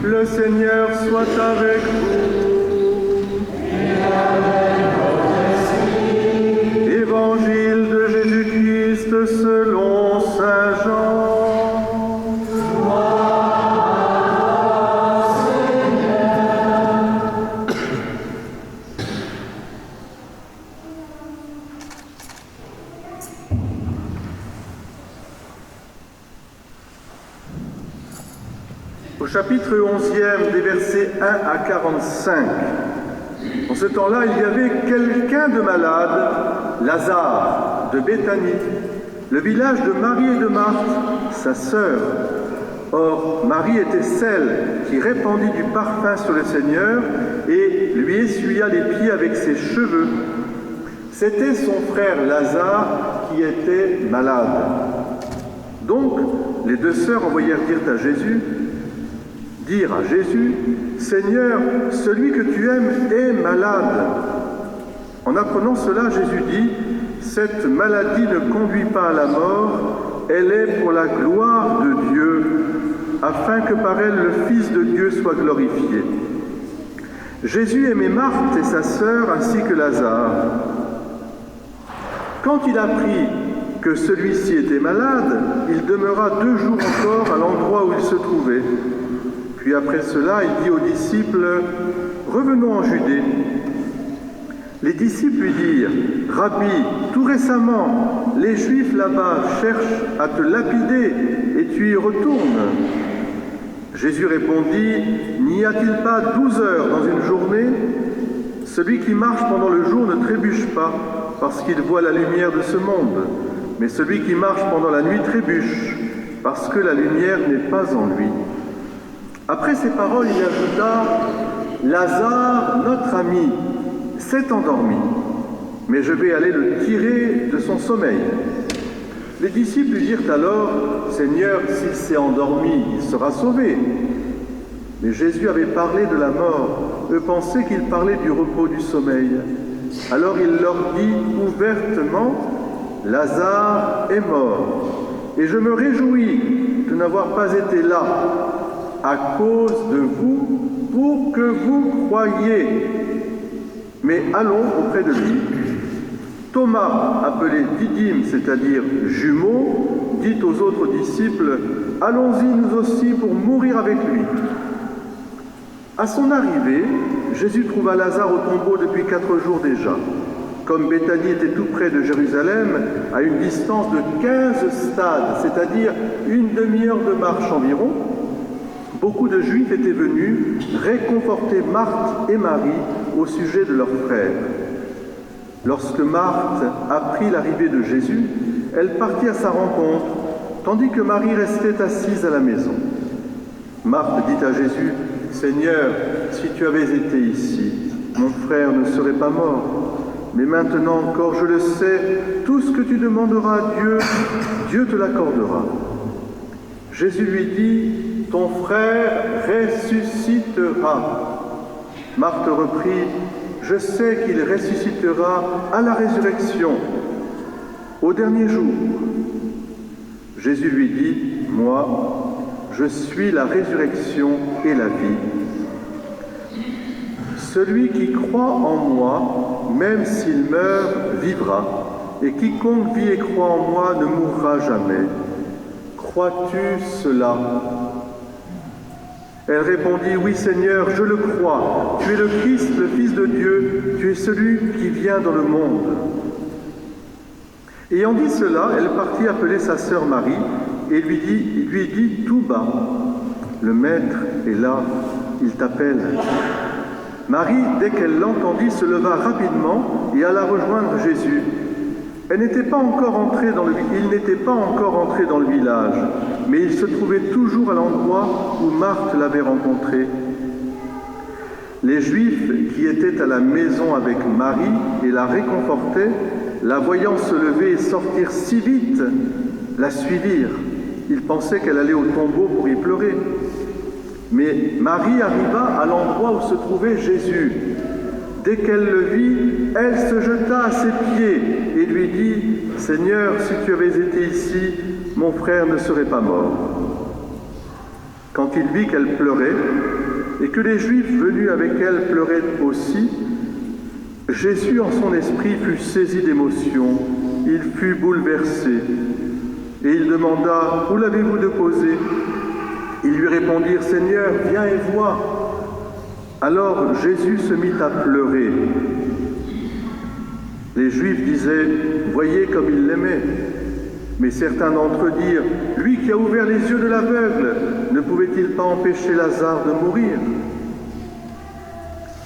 Le Seigneur soit avec vous. Et avec votre esprit. Évangile de Jésus-Christ selon saint Jean. Au chapitre 11e, des versets 1 à 45, en ce temps-là, il y avait quelqu'un de malade, Lazare, de Béthanie, le village de Marie et de Marthe, sa sœur. Or, Marie était celle qui répandit du parfum sur le Seigneur et lui essuya les pieds avec ses cheveux. C'était son frère Lazare qui était malade. Donc, les deux sœurs envoyèrent dire à Jésus, « Seigneur, celui que tu aimes est malade. » En apprenant cela, Jésus dit, « Cette maladie ne conduit pas à la mort, elle est pour la gloire de Dieu, afin que par elle le Fils de Dieu soit glorifié. » Jésus aimait Marthe et sa sœur ainsi que Lazare. Quand il apprit que celui-ci était malade, il demeura 2 jours encore à l'endroit où il se trouvait. Puis après cela, il dit aux disciples, « Revenons en Judée. » Les disciples lui dirent, « Rabbi, tout récemment, les Juifs là-bas cherchent à te lapider et tu y retournes. » Jésus répondit, « N'y a-t-il pas 12 heures dans une journée? Celui qui marche pendant le jour ne trébuche pas parce qu'il voit la lumière de ce monde, mais celui qui marche pendant la nuit trébuche parce que la lumière n'est pas en lui. » Après ces paroles, il ajouta, « Lazare, notre ami, s'est endormi, mais je vais aller le tirer de son sommeil. » Les disciples lui dirent alors, « Seigneur, s'il s'est endormi, il sera sauvé. » Mais Jésus avait parlé de la mort. Eux pensaient qu'il parlait du repos du sommeil. Alors il leur dit ouvertement, « Lazare est mort, et je me réjouis de n'avoir pas été là, à cause de vous, pour que vous croyiez. Mais allons auprès de lui. » Thomas, appelé Didyme, c'est-à-dire jumeau, dit aux autres disciples, « Allons-y nous aussi pour mourir avec lui. » À son arrivée, Jésus trouva Lazare au tombeau depuis 4 jours déjà. Comme Béthanie était tout près de Jérusalem, à une distance de 15 stades, c'est-à-dire une demi-heure de marche environ, beaucoup de Juifs étaient venus réconforter Marthe et Marie au sujet de leur frère. Lorsque Marthe apprit l'arrivée de Jésus, elle partit à sa rencontre, tandis que Marie restait assise à la maison. Marthe dit à Jésus, « Seigneur, si tu avais été ici, mon frère ne serait pas mort. Mais maintenant encore, je le sais, tout ce que tu demanderas à Dieu, Dieu te l'accordera. » Jésus lui dit, « Ton frère ressuscitera. » Marthe reprit, « Je sais qu'il ressuscitera à la résurrection, au dernier jour. » Jésus lui dit, « Moi, je suis la résurrection et la vie. Celui qui croit en moi, même s'il meurt, vivra, et quiconque vit et croit en moi ne mourra jamais. Crois-tu cela ? » Elle répondit, « Oui Seigneur, je le crois. Tu es le Christ, le Fils de Dieu, tu es celui qui vient dans le monde. » Ayant dit cela, elle partit appeler sa sœur Marie et lui dit tout bas, « Le Maître est là, il t'appelle. » Marie, dès qu'elle l'entendit, se leva rapidement et alla rejoindre Jésus. Il n'était pas encore entré dans le village, mais il se trouvait toujours à l'endroit où Marthe l'avait rencontré. Les Juifs qui étaient à la maison avec Marie et la réconfortaient, la voyant se lever et sortir si vite, la suivirent. Ils pensaient qu'elle allait au tombeau pour y pleurer. Mais Marie arriva à l'endroit où se trouvait Jésus. Dès qu'elle le vit, elle se jeta à ses pieds et lui dit, « Seigneur, si tu avais été ici, mon frère ne serait pas mort. » Quand il vit qu'elle pleurait, et que les Juifs venus avec elle pleuraient aussi, Jésus en son esprit fut saisi d'émotion, il fut bouleversé, et il demanda « Où l'avez-vous déposé ?» Ils lui répondirent « Seigneur, viens et vois. » Alors Jésus se mit à pleurer. Les Juifs disaient « Voyez comme il l'aimait. » Mais certains d'entre eux dirent « Lui qui a ouvert les yeux de l'aveugle, ne pouvait-il pas empêcher Lazare de mourir ?»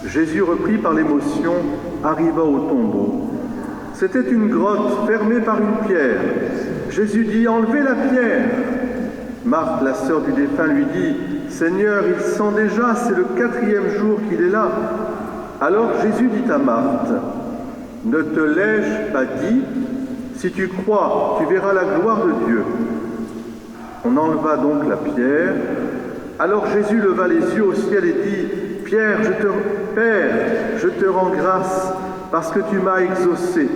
Jésus, repris par l'émotion, arriva au tombeau. C'était une grotte fermée par une pierre. Jésus dit « Enlevez la pierre !» Marthe, la sœur du défunt, lui dit « Seigneur, il sent déjà, c'est le 4e jour qu'il est là. » Alors Jésus dit à Marthe « Ne te l'ai-je pas dit ? Si tu crois, tu verras la gloire de Dieu. » On enleva donc la pierre. Alors Jésus leva les yeux au ciel et dit « Père, je te rends grâce parce que tu m'as exaucé.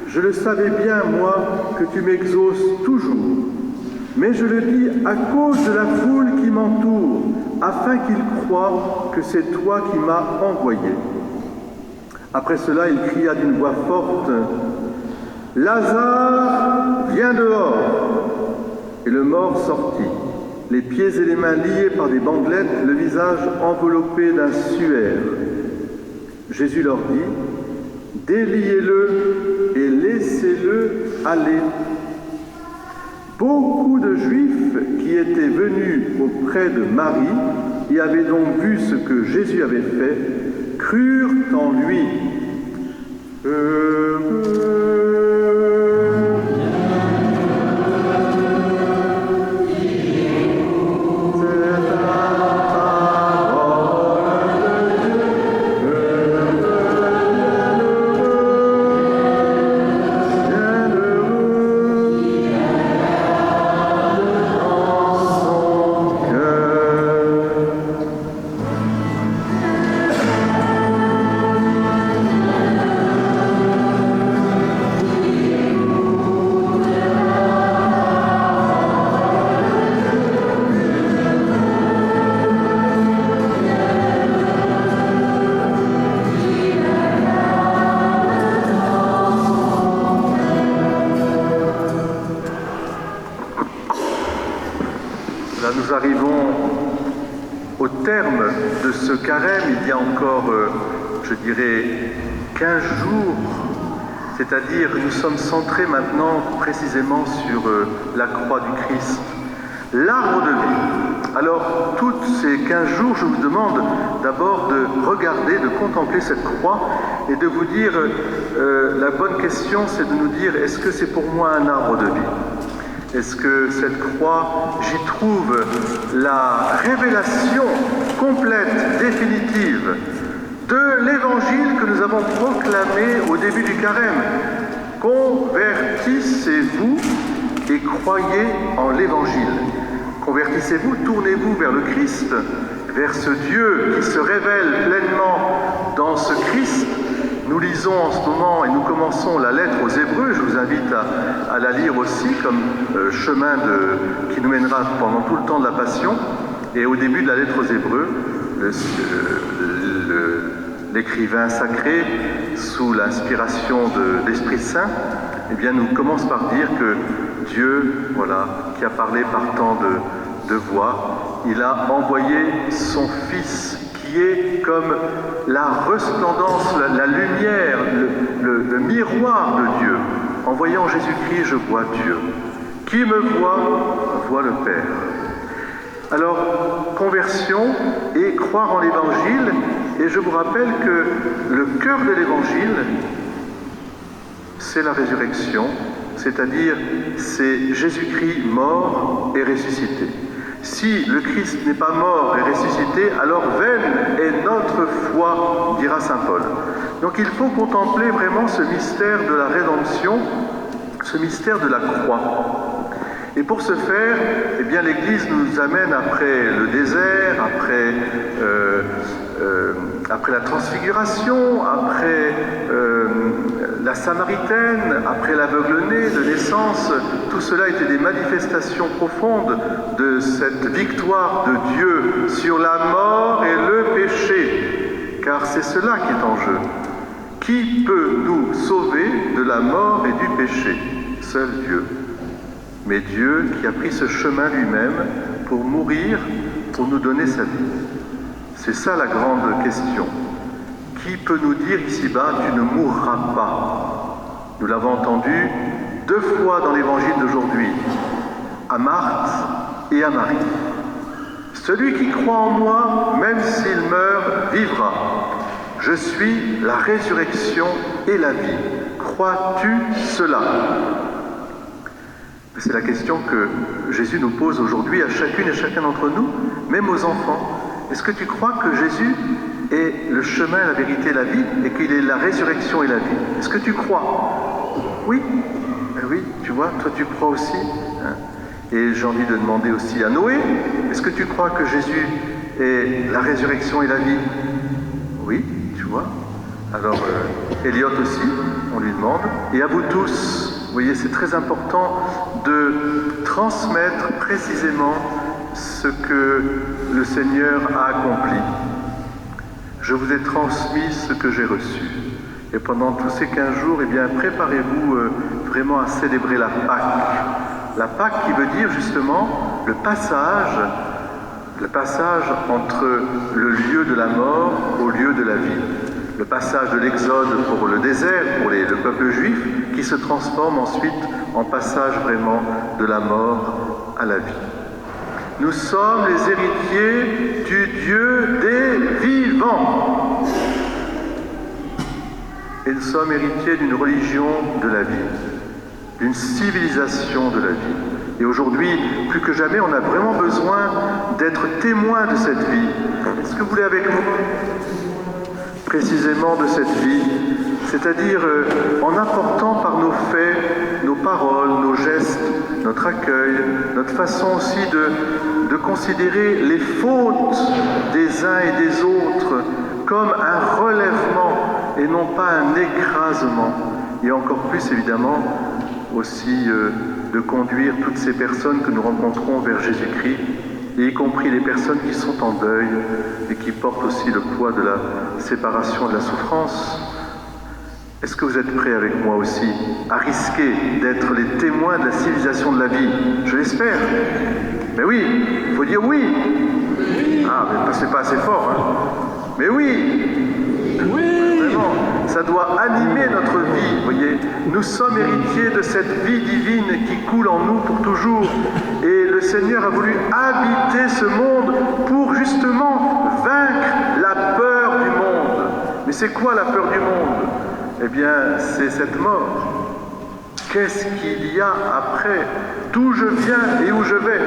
Je le savais bien, moi, que tu m'exauces toujours. Mais je le dis à cause de la foule qui m'entoure, afin qu'ils croient que c'est toi qui m'as envoyé. » Après cela, il cria d'une voix forte « Lazare, viens dehors !» Et le mort sortit, les pieds et les mains liés par des bandelettes, le visage enveloppé d'un suaire. Jésus leur dit « Déliez-le et laissez-le aller. » Beaucoup de Juifs qui étaient venus auprès de Marie et avaient donc vu ce que Jésus avait fait, crurent en lui. Nous arrivons au terme de ce carême, il y a encore, je dirais, 15 jours, c'est-à-dire nous sommes centrés maintenant précisément sur la croix du Christ, l'arbre de vie. Alors, tous ces 15 jours, je vous demande d'abord de regarder, de contempler cette croix et de vous dire, la bonne question, c'est de nous dire, est-ce que c'est pour moi un arbre de vie ? Est-ce que cette croix, j'y trouve la révélation complète, définitive de l'évangile que nous avons proclamé au début du carême? Convertissez-vous et croyez en l'évangile. Convertissez-vous, tournez-vous vers le Christ, vers ce Dieu qui se révèle pleinement dans ce Christ. Nous lisons en ce moment et nous commençons la lettre aux Hébreux. Je vous invite à la lire aussi comme chemin qui nous mènera pendant tout le temps de la Passion. Et au début de la lettre aux Hébreux, l'écrivain sacré, sous l'inspiration de l'Esprit Saint, eh bien, nous commence par dire que Dieu, voilà, qui a parlé par tant de voix, il a envoyé son Fils qui est comme la resplendance, la lumière, le miroir de Dieu. En voyant Jésus-Christ, je vois Dieu. Qui me voit le Père. Alors, conversion et croire en l'Évangile, et je vous rappelle que le cœur de l'Évangile, c'est la résurrection, c'est-à-dire c'est Jésus-Christ mort et ressuscité. Si le Christ n'est pas mort et ressuscité, alors vaine est notre foi, dira saint Paul. Donc il faut contempler vraiment ce mystère de la rédemption, ce mystère de la croix. Et pour ce faire, eh bien, l'Église nous amène après le désert, après après la transfiguration, après la Samaritaine, après l'aveugle-né de naissance, tout cela était des manifestations profondes de cette victoire de Dieu sur la mort et le péché, car c'est cela qui est en jeu. Qui peut nous sauver de la mort et du péché? Seul Dieu. Mais Dieu qui a pris ce chemin lui-même pour mourir, pour nous donner sa vie. C'est ça la grande question. Qui peut nous dire ici-bas, tu ne mourras pas? Nous l'avons entendu 2 fois dans l'évangile d'aujourd'hui, à Marthe et à Marie. Celui qui croit en moi, même s'il meurt, vivra. Je suis la résurrection et la vie. Crois-tu cela? C'est la question que Jésus nous pose aujourd'hui à chacune et chacun d'entre nous, même aux enfants. Est-ce que tu crois que Jésus est le chemin, la vérité et la vie, et qu'il est la résurrection et la vie? Est-ce que tu crois? Oui. Oui, tu vois, toi tu crois aussi. Et j'ai envie de demander aussi à Noé, est-ce que tu crois que Jésus est la résurrection et la vie? Oui, tu vois. Alors, Elliot aussi, on lui demande. Et à vous tous, vous voyez, c'est très important de transmettre précisément ce que le Seigneur a accompli. Je vous ai transmis ce que j'ai reçu. Et pendant tous ces 15 jours, eh bien, préparez-vous vraiment à célébrer la Pâque. La Pâque qui veut dire justement le passage entre le lieu de la mort au lieu de la vie. Le passage de l'Exode pour le désert, pour le peuple juif, qui se transforme ensuite en passage vraiment de la mort à la vie. Nous sommes les héritiers du Dieu des vivants. Et nous sommes héritiers d'une religion de la vie, d'une civilisation de la vie. Et aujourd'hui, plus que jamais, on a vraiment besoin d'être témoins de cette vie. Est-ce que vous voulez avec nous précisément de cette vie, c'est-à-dire en apportant par nos faits, nos paroles, nos gestes, notre accueil, notre façon aussi de considérer les fautes des uns et des autres comme un relèvement et non pas un écrasement. Et encore plus évidemment aussi de conduire toutes ces personnes que nous rencontrons vers Jésus-Christ, et y compris les personnes qui sont en deuil et qui portent aussi le poids de la séparation, de la souffrance. Est-ce que vous êtes prêts avec moi aussi à risquer d'être les témoins de la civilisation de la vie? Je l'espère. Mais oui, il faut dire oui. Ah, mais c'est pas assez fort, hein. Mais oui. Oui. Vraiment, ça doit animer notre vie, vous voyez. Nous sommes héritiers de cette vie divine qui coule en nous pour toujours. Et le Seigneur a voulu habiter ce monde pour justement vaincre la peur du monde. Mais c'est quoi la peur du monde? Eh bien, c'est cette mort. Qu'est-ce qu'il y a après? D'où je viens et où je vais?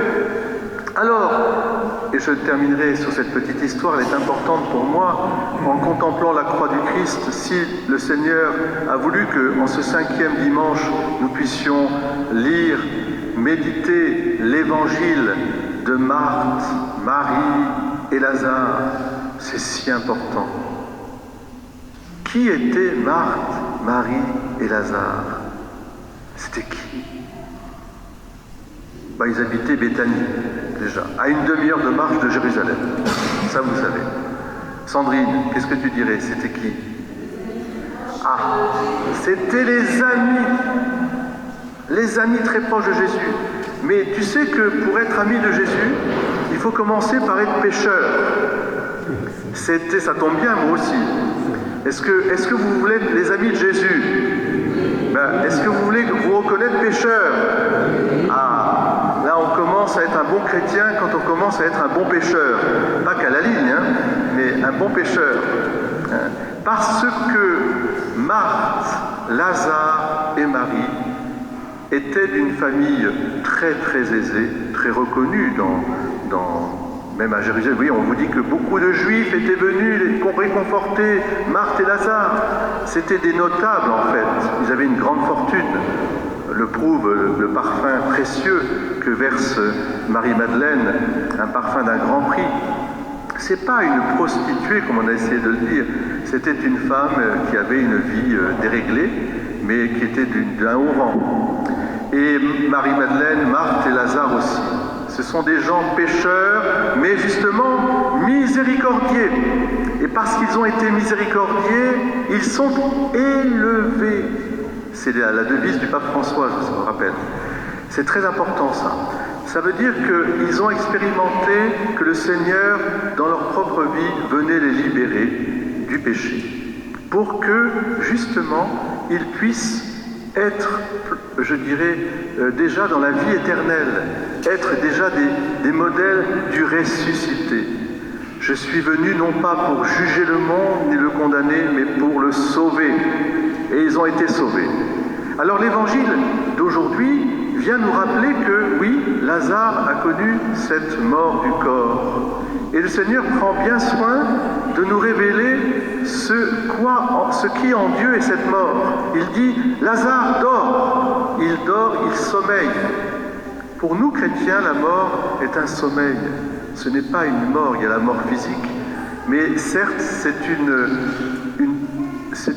Alors, et je terminerai sur cette petite histoire, elle est importante pour moi, en contemplant la croix du Christ, si le Seigneur a voulu qu'en ce 5e dimanche, nous puissions lire, méditer l'évangile de Marthe, Marie et Lazare, c'est si important. Qui étaient Marthe, Marie et Lazare? C'était qui? Ils habitaient Béthanie, déjà, à une demi-heure de marche de Jérusalem. Ça, vous savez. Sandrine, qu'est-ce que tu dirais? C'était qui? Ah, c'était les amis très proches de Jésus. Mais tu sais que pour être ami de Jésus, il faut commencer par être pécheur. Ça tombe bien, moi aussi. Est-ce que vous voulez être les amis de Jésus? Est-ce que vous voulez vous reconnaître pécheur? Ah, là on commence à être un bon chrétien quand on commence à être un bon pécheur. Pas qu'à la ligne, hein, mais un bon pécheur. Parce que Marthe, Lazare et Marie étaient d'une famille très très aisée, très reconnue même à Jérusalem. Oui, on vous dit que beaucoup de Juifs étaient venus réconforter Marthe et Lazare. C'était des notables en fait. Ils avaient une grande fortune. Le prouve le parfum précieux que verse Marie-Madeleine, un parfum d'un grand prix. C'est pas une prostituée, comme on a essayé de le dire. C'était une femme qui avait une vie déréglée, mais qui était d'un haut rang. Et Marie-Madeleine, Marthe et Lazare aussi. Ce sont des gens pécheurs, mais justement miséricordieux. Et parce qu'ils ont été miséricordieux, ils sont élevés. C'est la devise du pape François, je me rappelle. C'est très important ça. Ça veut dire qu'ils ont expérimenté que le Seigneur, dans leur propre vie, venait les libérer du péché. Pour que, justement, ils puissent être, je dirais, déjà dans la vie éternelle, être déjà des modèles du ressuscité. Je suis venu non pas pour juger le monde ni le condamner, mais pour le sauver. Et ils ont été sauvés. Alors l'évangile d'aujourd'hui vient nous rappeler que, oui, Lazare a connu cette mort du corps. Et le Seigneur prend bien soin de nous révéler ce qui en Dieu est cette mort. Il dit, Lazare dort, il sommeille. Pour nous chrétiens, la mort est un sommeil. Ce n'est pas une mort, il y a la mort physique. Mais certes, c'est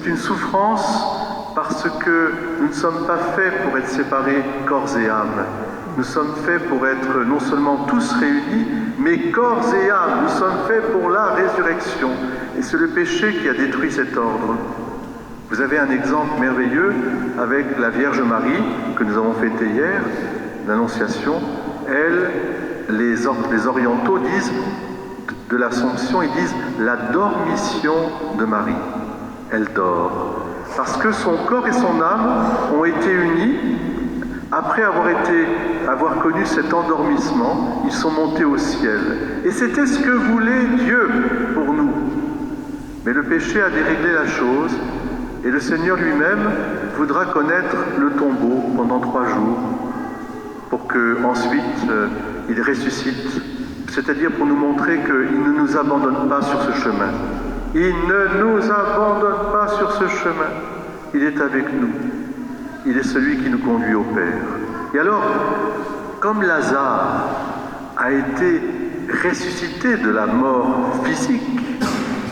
une souffrance parce que nous ne sommes pas faits pour être séparés corps et âme. Nous sommes faits pour être non seulement tous réunis, mais corps et âme. Nous sommes faits pour la résurrection. Et c'est le péché qui a détruit cet ordre. Vous avez un exemple merveilleux avec la Vierge Marie, que nous avons fêté hier, l'Annonciation. Elle, les orientaux disent, de l'Assomption, ils disent la dormition de Marie. Elle dort. Parce que son corps et son âme ont été unis. Après avoir connu cet endormissement, ils sont montés au ciel. Et c'était ce que voulait Dieu pour nous. Mais le péché a déréglé la chose, et le Seigneur lui-même voudra connaître le tombeau pendant 3 jours, pour qu'ensuite il ressuscite. C'est-à-dire pour nous montrer qu'il ne nous abandonne pas sur ce chemin. Il ne nous abandonne pas sur ce chemin. Il est avec nous. Il est celui qui nous conduit au Père. Et alors, comme Lazare a été ressuscité de la mort physique,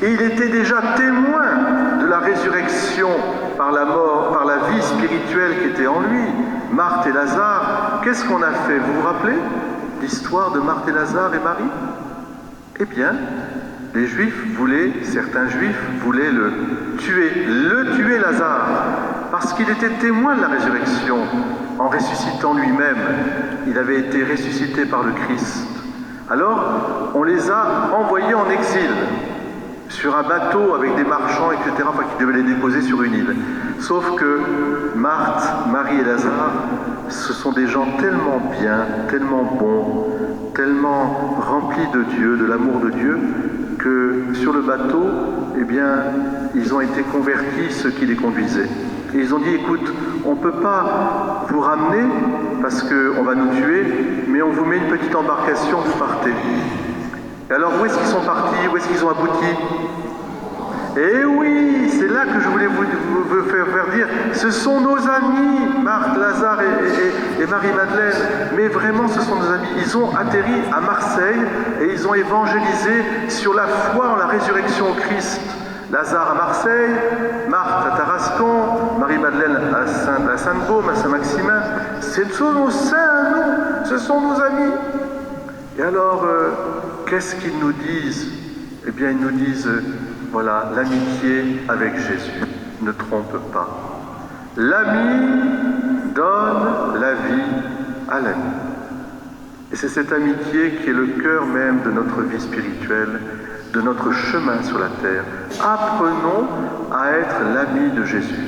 et il était déjà témoin de la résurrection par la mort, par la vie spirituelle qui était en lui, Marthe et Lazare, qu'est-ce qu'on a fait? Vous vous rappelez l'histoire de Marthe et Lazare et Marie? Eh bien, les Juifs certains Juifs voulaient le tuer Lazare, parce qu'il était témoin de la résurrection. En ressuscitant lui-même, il avait été ressuscité par le Christ. Alors, on les a envoyés en exil, sur un bateau avec des marchands, etc., qui devaient les déposer sur une île. Sauf que Marthe, Marie et Lazare, ce sont des gens tellement bien, tellement bons, tellement remplis de Dieu, de l'amour de Dieu, que sur le bateau, eh bien, ils ont été convertis, ceux qui les conduisaient. Et ils ont dit, écoute, on ne peut pas vous ramener parce qu'on va nous tuer, mais on vous met une petite embarcation, vous partez. Et alors, où est-ce qu'ils sont partis? Où est-ce qu'ils ont abouti? Eh oui, c'est là que je voulais vous faire dire, ce sont nos amis, Marthe, Lazare et Marie-Madeleine, mais vraiment ce sont nos amis. Ils ont atterri à Marseille et ils ont évangélisé sur la foi en la résurrection au Christ. Lazare à Marseille, Marthe à Tarascon, Marie-Madeleine à Sainte-Baume, à Saint-Maximin. Ce sont nos saints à nous, ce sont nos amis. Et alors, qu'est-ce qu'ils nous disent? Eh bien, ils nous disent, voilà, l'amitié avec Jésus ne trompe pas. L'ami donne la vie à l'ami. Et c'est cette amitié qui est le cœur même de notre vie spirituelle, de notre chemin sur la terre. Apprenons à être l'ami de Jésus.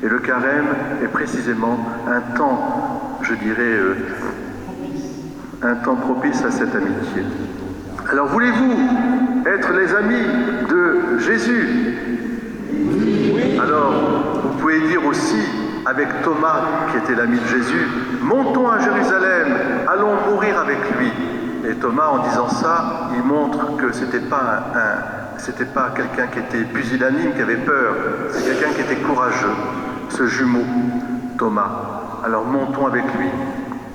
Et le carême est précisément un temps, je dirais, un temps propice à cette amitié. Alors voulez-vous être les amis de Jésus? Alors, vous pouvez dire aussi, avec Thomas, qui était l'ami de Jésus, montons à Jérusalem, allons mourir avec lui. Et Thomas, en disant ça, il montre que c'était pas quelqu'un qui était pusillanime, qui avait peur, c'est quelqu'un qui était courageux, ce jumeau, Thomas. Alors montons avec lui.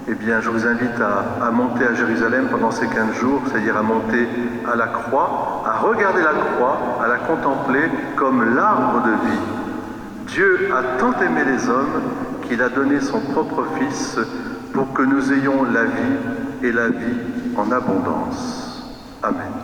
Eh bien, je vous invite à monter à Jérusalem pendant ces 15 jours, c'est-à-dire à monter à la croix, à regarder la croix, à la contempler comme l'arbre de vie. Dieu a tant aimé les hommes qu'il a donné son propre Fils pour que nous ayons la vie et la vie en abondance. Amen.